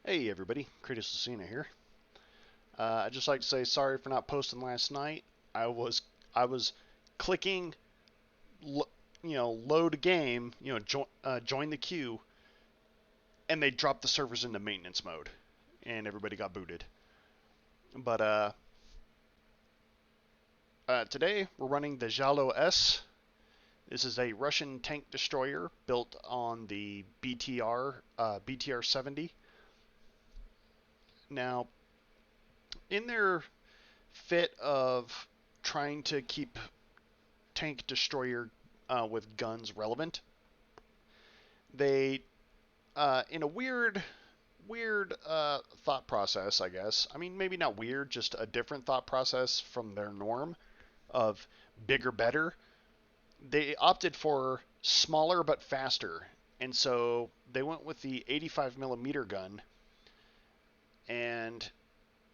Hey everybody, Kratos Lucina here. I'd just like to say sorry for not posting last night. I was I was clicking, load game, join the queue, and they dropped the servers into maintenance mode, and everybody got booted. But today we're running the Zhalo-S. This is a Russian tank destroyer built on the BTR 70. Now, in their fit of trying to keep tank destroyer with guns relevant, they, in a weird thought process, I guess. I mean, maybe not weird, just a different thought process from their norm of bigger, better. They opted for smaller but faster, and so they went with the 85 millimeter gun, and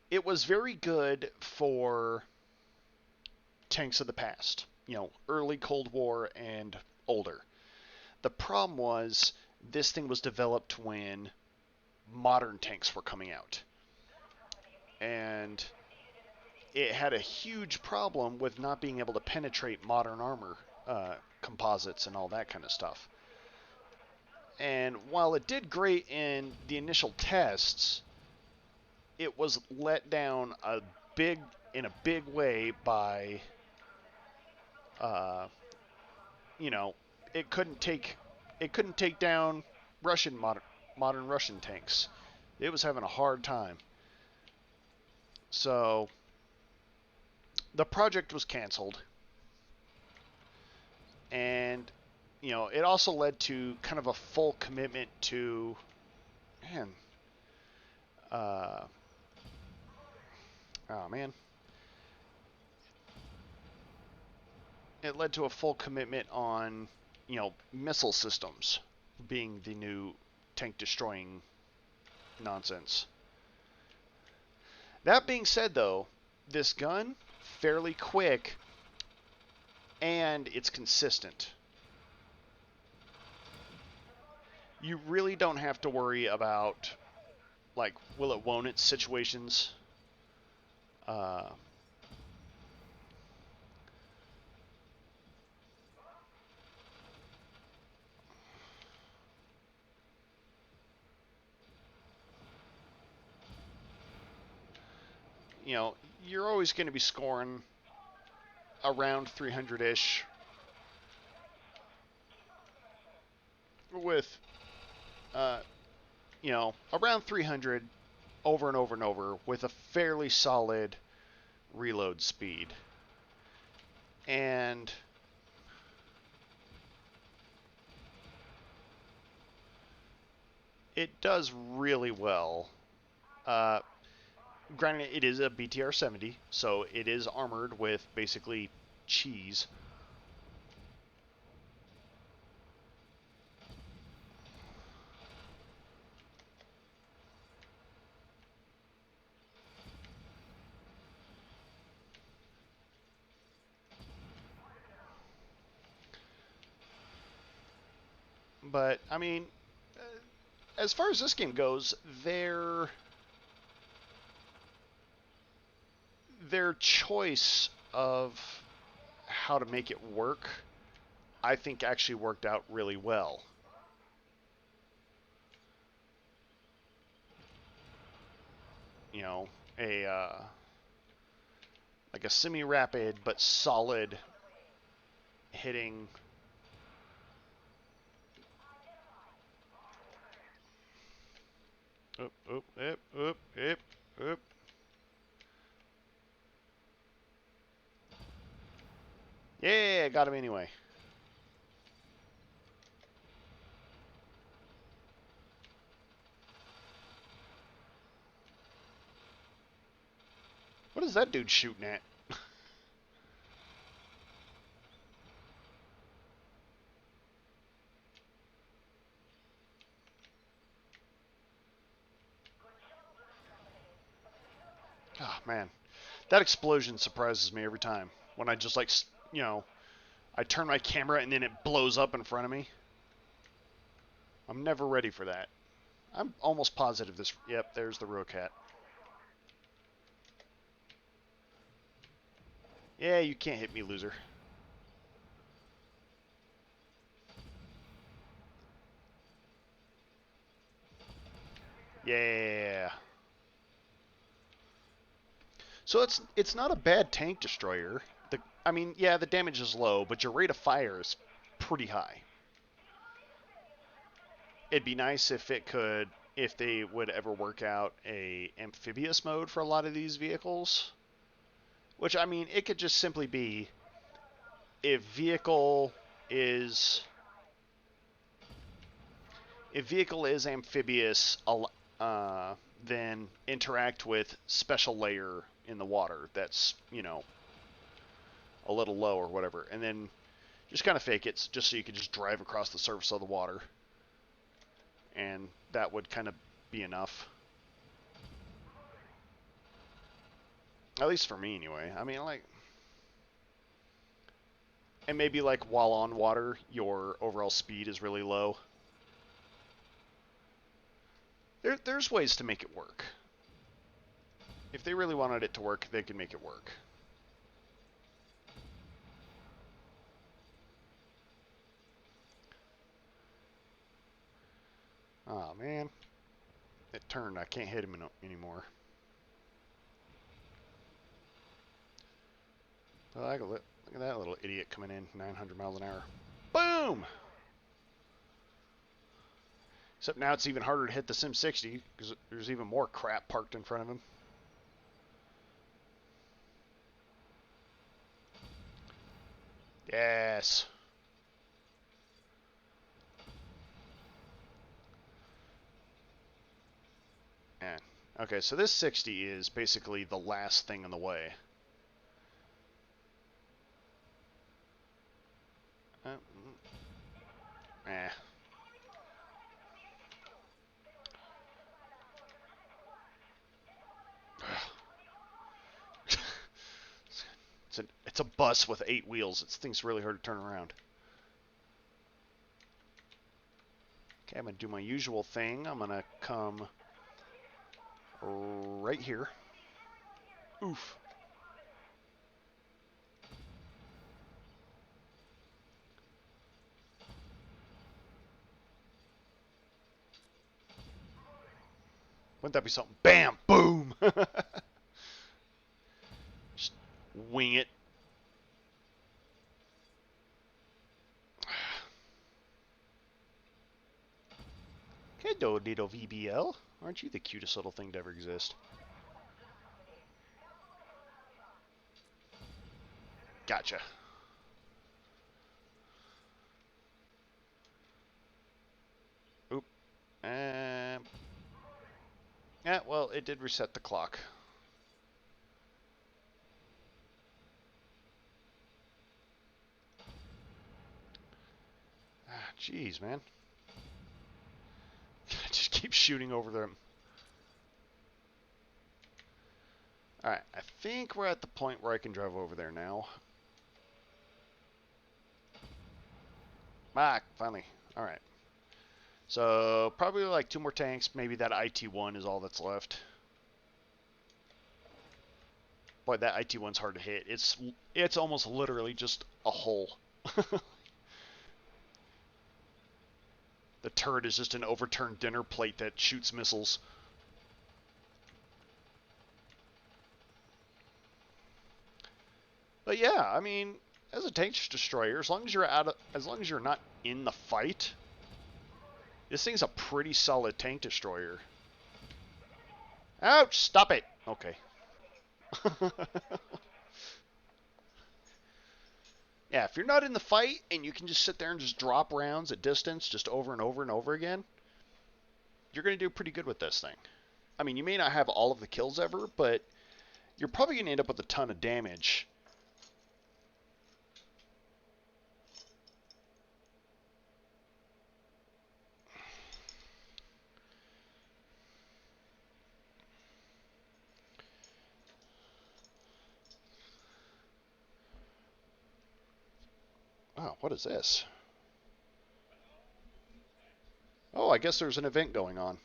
it was very good for tanks of the past, early Cold War and older. The problem was this thing was developed when modern tanks were coming out. And it had a huge problem with not being able to penetrate modern armor composites and all that kind of stuff. And while it did great in the initial tests, it was let down in a big way by, uh, you know, it couldn't take it couldn't take down modern Russian tanks. It was having a hard time. So the project was canceled, and it also led to kind of a full commitment to, man, uh, oh man, it led to a full commitment on, missile systems being the new tank destroying nonsense. That being said, though, this gun fairly quick and it's consistent. You really don't have to worry about, like, will it, won't it situations. Uh, you're always going to be scoring around 300-ish with, uh, around 300 over and over and over with a fairly solid reload speed. And it does really well. Uh, Granted, it is a BTR 70, so it is armored with basically cheese. But I mean, as far as this game goes, their choice of how to make it work, I think actually worked out really well. You know, a like a semi-rapid but solid hitting. Oop, oop, oop, oop, oop, oop. Yeah, got him anyway. What is that dude shooting at? Oh, man. That explosion surprises me every time. When I just, like, I turn my camera and then it blows up in front of me. I'm never ready for that. I'm almost positive this... Yep, there's the Rocat. Yeah, you can't hit me, loser. Yeah. So it's not a bad tank destroyer. I mean, yeah, the damage is low, but your rate of fire is pretty high. It'd be nice if they would ever work out a amphibious mode for a lot of these vehicles. Which, I mean, it could just simply be if is vehicle is amphibious, then interact with special layer in the water that's, a little low or whatever, and then just kind of fake it just so you can just drive across the surface of the water, and that would kind of be enough. At least for me, anyway. I mean, like, and maybe like while on water, your overall speed is really low. There's ways to make it work. If they really wanted it to work, they could make it work. Oh man, it turned. I can't hit him anymore. Oh, look at that little idiot coming in, 900 miles an hour. Boom! Except now it's even harder to hit the Sim 60 because there's even more crap parked in front of him. Yes. Man. Okay, so this 60 is basically the last thing in the way. Eh. It's a bus with 8 wheels. This thing's really hard to turn around. Okay, I'm going to do my usual thing. I'm going to come right here. Oof. Wouldn't that be something? Bam! Boom! Just wing it. Hello, little VBL. Aren't you the cutest little thing to ever exist? Gotcha. Oop. Yeah, well, it did reset the clock. Jeez, man. Just keep shooting over them. Alright, I think we're at the point where I can drive over there now. Ah, finally. Alright. So, probably like 2 more tanks. Maybe that IT-1 is all that's left. Boy, that IT-1's hard to hit. It's almost literally just a hole. The turret is just an overturned dinner plate that shoots missiles. But yeah, I mean, as a tank destroyer, as long as you're not in the fight, this thing's a pretty solid tank destroyer. Ouch! Stop it. Okay. Yeah, if you're not in the fight and you can just sit there and just drop rounds at distance just over and over and over again, you're going to do pretty good with this thing. I mean, you may not have all of the kills ever, but you're probably going to end up with a ton of damage. Oh, what is this? Oh, I guess there's an event going on.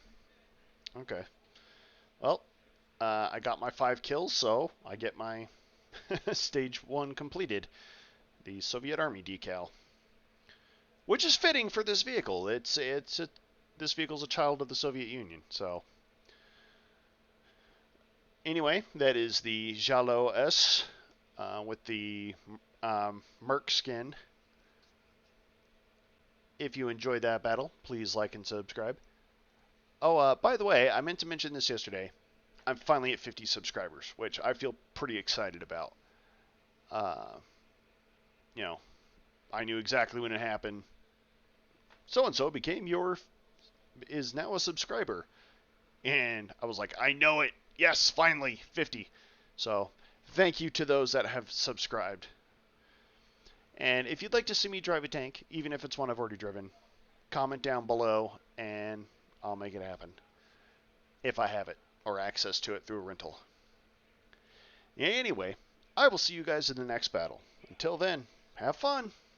Okay. Well, I got my 5 kills, so I get my stage 1 completed. The Soviet Army decal, which is fitting for this vehicle. This vehicle's a child of the Soviet Union. So anyway, that is the Zhalo-S with the MERC skin. If you enjoyed that battle, please like and subscribe. Oh, by the way, I meant to mention this yesterday. I'm finally at 50 subscribers, which I feel pretty excited about. Uh, you know, I knew exactly when it happened. So and so is now a subscriber, and I was like, I know it. Yes, finally 50. So thank you to those that have subscribed. And if you'd like to see me drive a tank, even if it's one I've already driven, comment down below and I'll make it happen if I have it or access to it through a rental. Anyway, I will see you guys in the next battle. Until then, have fun.